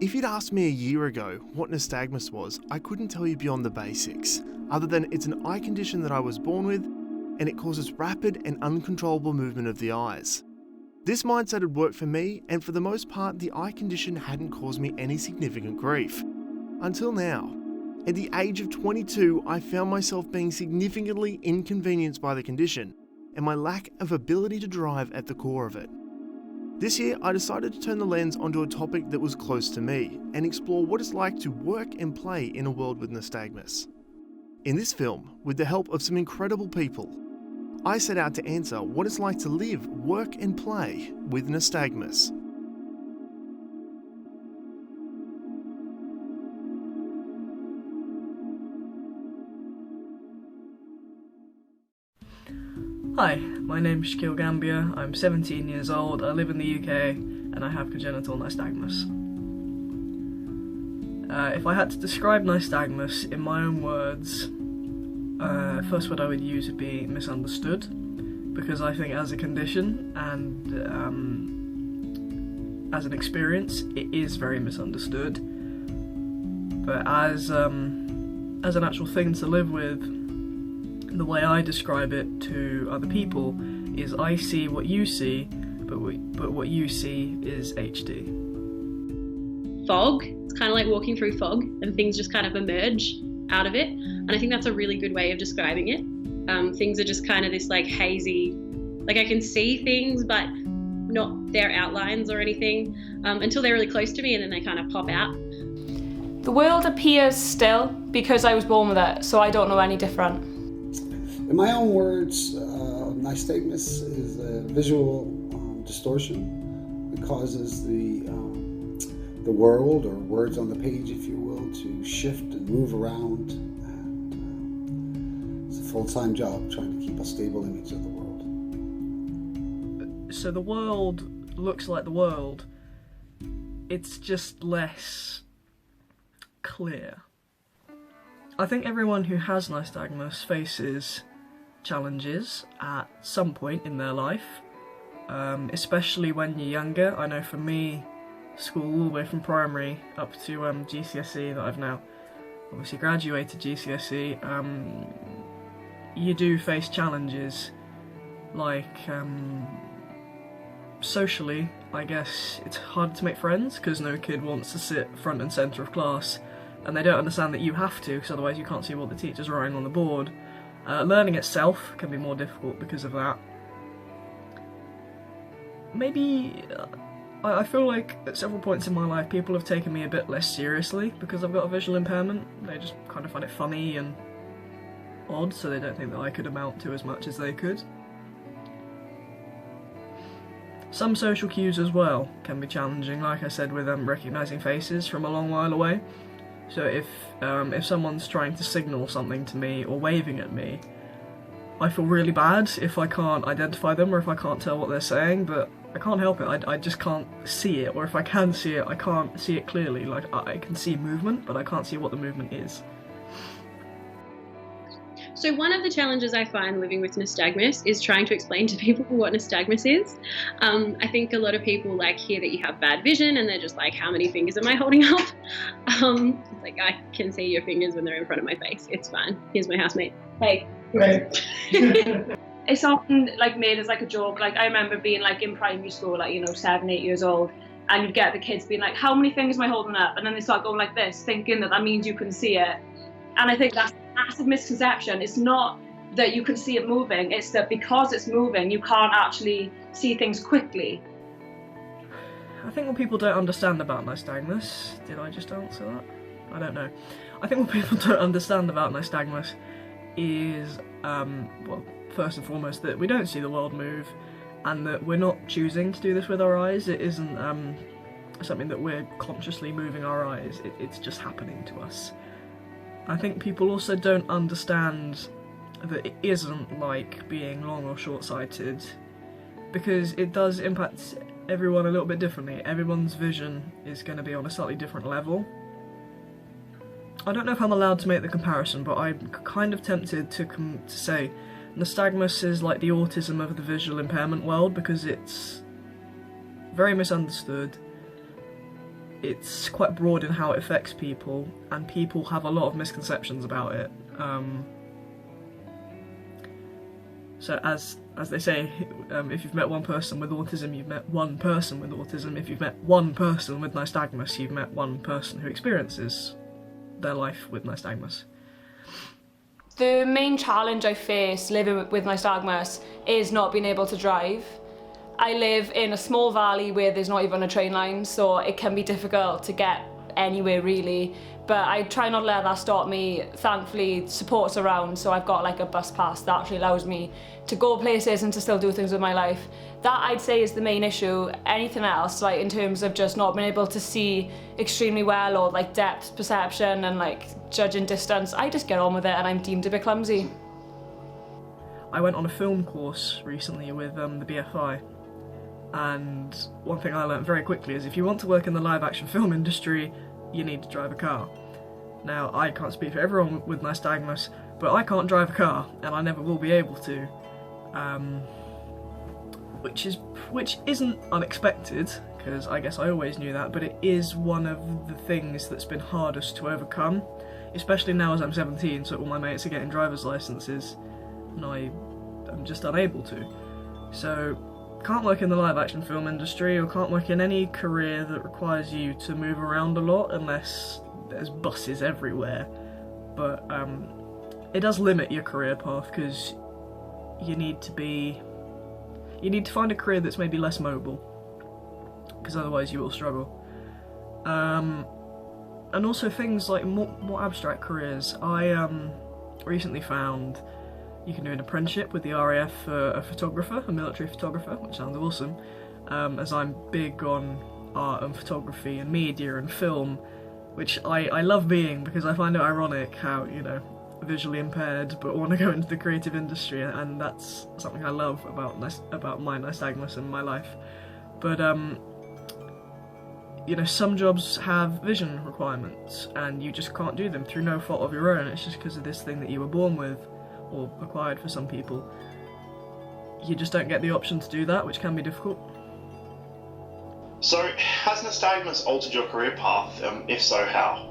If you'd asked me a year ago what nystagmus was, I couldn't tell you beyond the basics, other than it's an eye condition that I was born with, and it causes rapid and uncontrollable movement of the eyes. This mindset had worked for me, and for the most part, the eye condition hadn't caused me any significant grief. Until now. At the age of 22, I found myself being significantly inconvenienced by the condition, and my lack of ability to drive at the core of it. This year, I decided to turn the lens onto a topic that was close to me and explore what it's like to work and play in a world with nystagmus. In this film, with the help of some incredible people, I set out to answer what it's like to live, work and play with nystagmus. Hi, my name's Shaquille Gambia, I'm 17 years old, I live in the UK, and I have congenital nystagmus. If I had to describe nystagmus in my own words, first word I would use would be misunderstood, because I think as a condition and as an experience, it is very misunderstood. But as an actual thing to live with, the way I describe it to other people is I see what you see, but what you see is HD. Fog, it's kind of like walking through fog and things just kind of emerge out of it. And I think that's a really good way of describing it. Things are just kind of this like hazy, like I can see things, but not their outlines or anything until they're really close to me and then they kind of pop out. The world appears still because I was born with it, so I don't know any different. In my own words, nystagmus is a visual distortion that causes the world, or words on the page, if you will, to shift and move around. And, it's a full-time job trying to keep a stable image of the world. So the world looks like the world, it's just less clear. I think everyone who has nystagmus faces challenges at some point in their life, especially when you're younger. I know for me, school all the way from primary up to GCSE, that I've now obviously graduated GCSE, you do face challenges like socially. I guess it's hard to make friends because no kid wants to sit front and centre of class, and they don't understand that you have to, because otherwise you can't see what the teacher's writing on the board. Learning itself can be more difficult because of that. Maybe I feel like at several points in my life people have taken me a bit less seriously because I've got a visual impairment. They just kind of find it funny and odd, so they don't think that I could amount to as much as they could. Some social cues as well can be challenging, like I said, with recognising faces from a long while away. So if someone's trying to signal something to me or waving at me, I feel really bad if I can't identify them or if I can't tell what they're saying, but I can't help it, I just can't see it, or if I can see it, I can't see it clearly. Like, I can see movement, but I can't see what the movement is. So one of the challenges I find living with nystagmus is trying to explain to people what nystagmus is. I think a lot of people hear that you have bad vision and they're just like, how many fingers am I holding up? It's like, I can see your fingers when they're in front of my face. It's fine. Here's my housemate. Hey. Right. It's often made as a joke. I remember being in primary school, 7, 8 years old, and you'd get the kids being like, how many fingers am I holding up? And then they start going like this, thinking that means you can see it. And I think that's a massive misconception. It's not that you can see it moving, it's that because it's moving, you can't actually see things quickly. I think what people don't understand about nystagmus, did I just answer that? I don't know. I think what people don't understand about nystagmus is, well, first and foremost, that we don't see the world move, and that we're not choosing to do this with our eyes. It isn't something that we're consciously moving our eyes, it's just happening to us. I think people also don't understand that it isn't like being long or short-sighted, because it does impact everyone a little bit differently. Everyone's vision is going to be on a slightly different level. I don't know if I'm allowed to make the comparison, but I'm kind of tempted to say nystagmus is like the autism of the visual impairment world, because it's very misunderstood. it's quite broad in how it affects people, and people have a lot of misconceptions about it. So as they say, if you've met one person with autism, you've met one person with autism. If you've met one person with nystagmus, you've met one person who experiences their life with nystagmus. The main challenge I face living with nystagmus is not being able to drive. I live in a small valley where there's not even a train line, so it can be difficult to get anywhere really, but I try not to let that stop me. Thankfully, support's around, so I've got like a bus pass that actually allows me to go places and to still do things with my life. That I'd say is the main issue. Anything else, like in terms of just not being able to see extremely well, or like depth perception and like judging distance, I just get on with it and I'm deemed a bit clumsy. I went on a film course recently with the BFI, and one thing I learned very quickly is if you want to work in the live action film industry, you need to drive a car. Now, I can't speak for everyone with nystagmus, but I can't drive a car, and I never will be able to. Which isn't unexpected, because I guess I always knew that, but it is one of the things that's been hardest to overcome, especially now as I'm 17, so all my mates are getting driver's licenses, and I am just unable to. So, can't work in the live action film industry, or can't work in any career that requires you to move around a lot unless there's buses everywhere. But it does limit your career path, because you need to find a career that's maybe less mobile, because otherwise you will struggle. And also things like more abstract careers. I recently found you can do an apprenticeship with the RAF for a photographer, a military photographer, which sounds awesome, as I'm big on art and photography and media and film, which I love being, because I find it ironic how, you know, visually impaired but want to go into the creative industry, and that's something I love about my nystagmus and my life. But you know, some jobs have vision requirements and you just can't do them through no fault of your own. It's just because of this thing that you were born with, or acquired for some people. You just don't get the option to do that, which can be difficult. So, has nystagmus altered your career path? If so, how?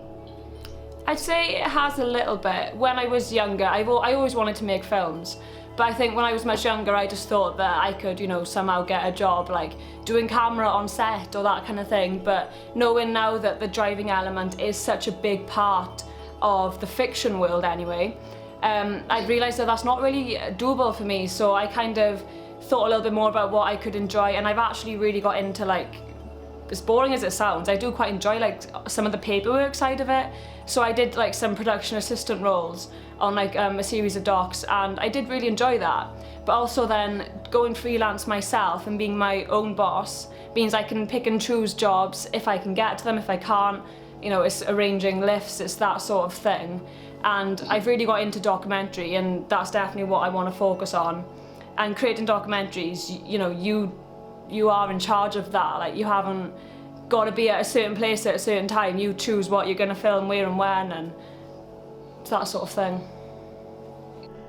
I'd say it has a little bit. When I was younger, I always wanted to make films, but I think when I was much younger, I just thought that I could, you know, somehow get a job like doing camera on set or that kind of thing. But knowing now that the driving element is such a big part of the fiction world anyway, I realised that that's not really doable for me. So I kind of thought a little bit more about what I could enjoy, and I've actually really got into, like, as boring as it sounds, I do quite enjoy like some of the paperwork side of it. So I did like some production assistant roles on like a series of docs, and I did really enjoy that. But also then going freelance myself and being my own boss means I can pick and choose jobs if I can get to them. If I can't, you know, it's arranging lifts, it's that sort of thing. And I've really got into documentary, and that's definitely what I want to focus on. And creating documentaries, you know, you are in charge of that. Like, you haven't got to be at a certain place at a certain time. You choose what you're going to film, where and when, and that sort of thing.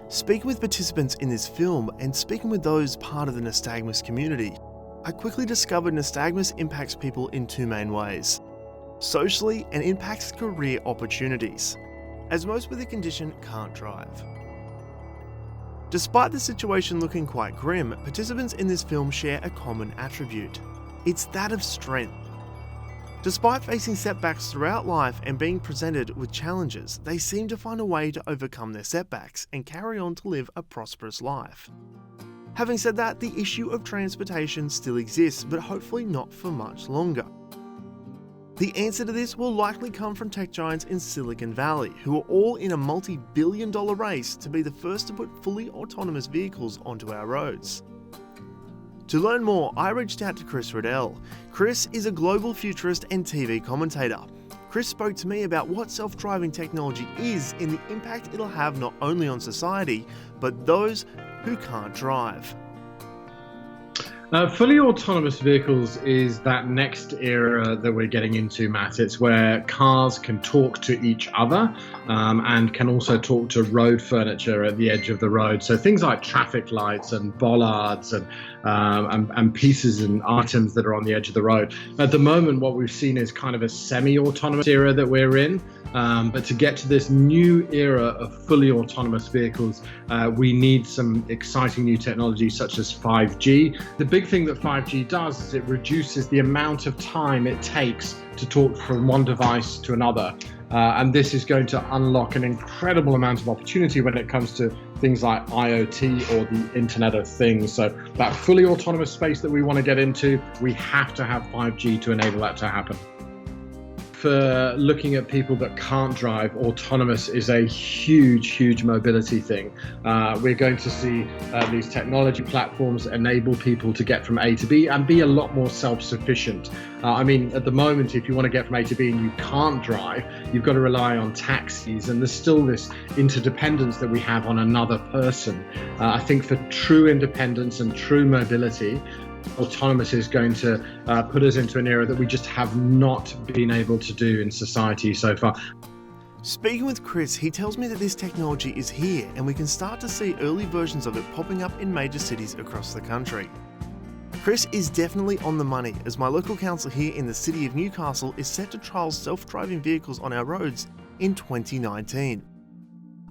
Speaking with participants in this film and speaking with those part of the nystagmus community, I quickly discovered nystagmus impacts people in two main ways: socially, and impacts career opportunities, as most with the condition can't drive. Despite the situation looking quite grim, participants in this film share a common attribute. It's that of strength. Despite facing setbacks throughout life and being presented with challenges, they seem to find a way to overcome their setbacks and carry on to live a prosperous life. Having said that, the issue of transportation still exists, but hopefully not for much longer. The answer to this will likely come from tech giants in Silicon Valley, who are all in a multi-billion-dollar race to be the first to put fully autonomous vehicles onto our roads. To learn more, I reached out to Chris Riddell. Chris is a global futurist and TV commentator. Chris spoke to me about what self-driving technology is and the impact it'll have not only on society, but those who can't drive. Fully autonomous vehicles is that next era that we're getting into, Matt. It's where cars can talk to each other and can also talk to road furniture at the edge of the road. So things like traffic lights and bollards and and pieces and items that are on the edge of the road. At the moment, what we've seen is kind of a semi-autonomous era that we're in. But to get to this new era of fully autonomous vehicles, we need some exciting new technology such as 5G. The big thing that 5G does is it reduces the amount of time it takes to talk from one device to another. And this is going to unlock an incredible amount of opportunity when it comes to things like IoT or the Internet of Things. So that fully autonomous space that we want to get into, we have to have 5G to enable that to happen. For looking at people that can't drive, autonomous is a huge mobility thing. We're going to see these technology platforms enable people to get from A to B and be a lot more self-sufficient. I mean, at the moment, if you want to get from A to B and you can't drive, you've got to rely on taxis, and there's still this interdependence that we have on another person. I think for true independence and true mobility, autonomous is going to put us into an era that we just have not been able to do in society so far. Speaking with Chris, he tells me that this technology is here and we can start to see early versions of it popping up in major cities across the country. Chris is definitely on the money, as my local council here in the city of Newcastle is set to trial self-driving vehicles on our roads in 2019.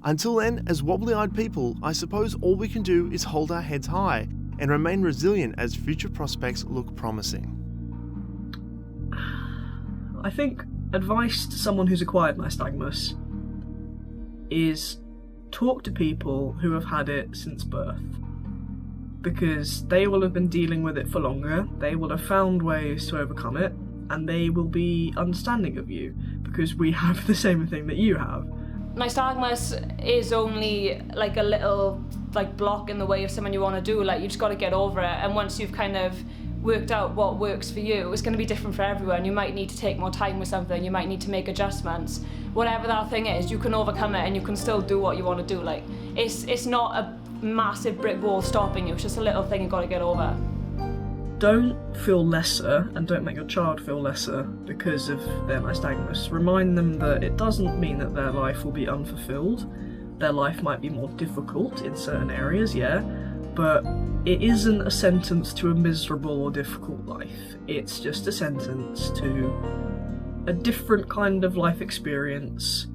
Until then, as wobbly-eyed people, I suppose all we can do is hold our heads high and remain resilient as future prospects look promising. I think advice to someone who's acquired nystagmus is talk to people who have had it since birth, because they will have been dealing with it for longer, they will have found ways to overcome it, and they will be understanding of you because we have the same thing that you have. Nystagmus is only like a little block in the way of something you want to do. Like, you just got to get over it, and once you've kind of worked out what works for you, it's going to be different for everyone. You might need to take more time with something, you might need to make adjustments. Whatever that thing is, you can overcome it and you can still do what you want to do. Like, it's not a massive brick wall stopping you, it's just a little thing you've got to get over. Don't feel lesser, and don't make your child feel lesser because of their nystagmus. Remind them that it doesn't mean that their life will be unfulfilled. Their life might be more difficult in certain areas, yeah, but it isn't a sentence to a miserable or difficult life. It's just a sentence to a different kind of life experience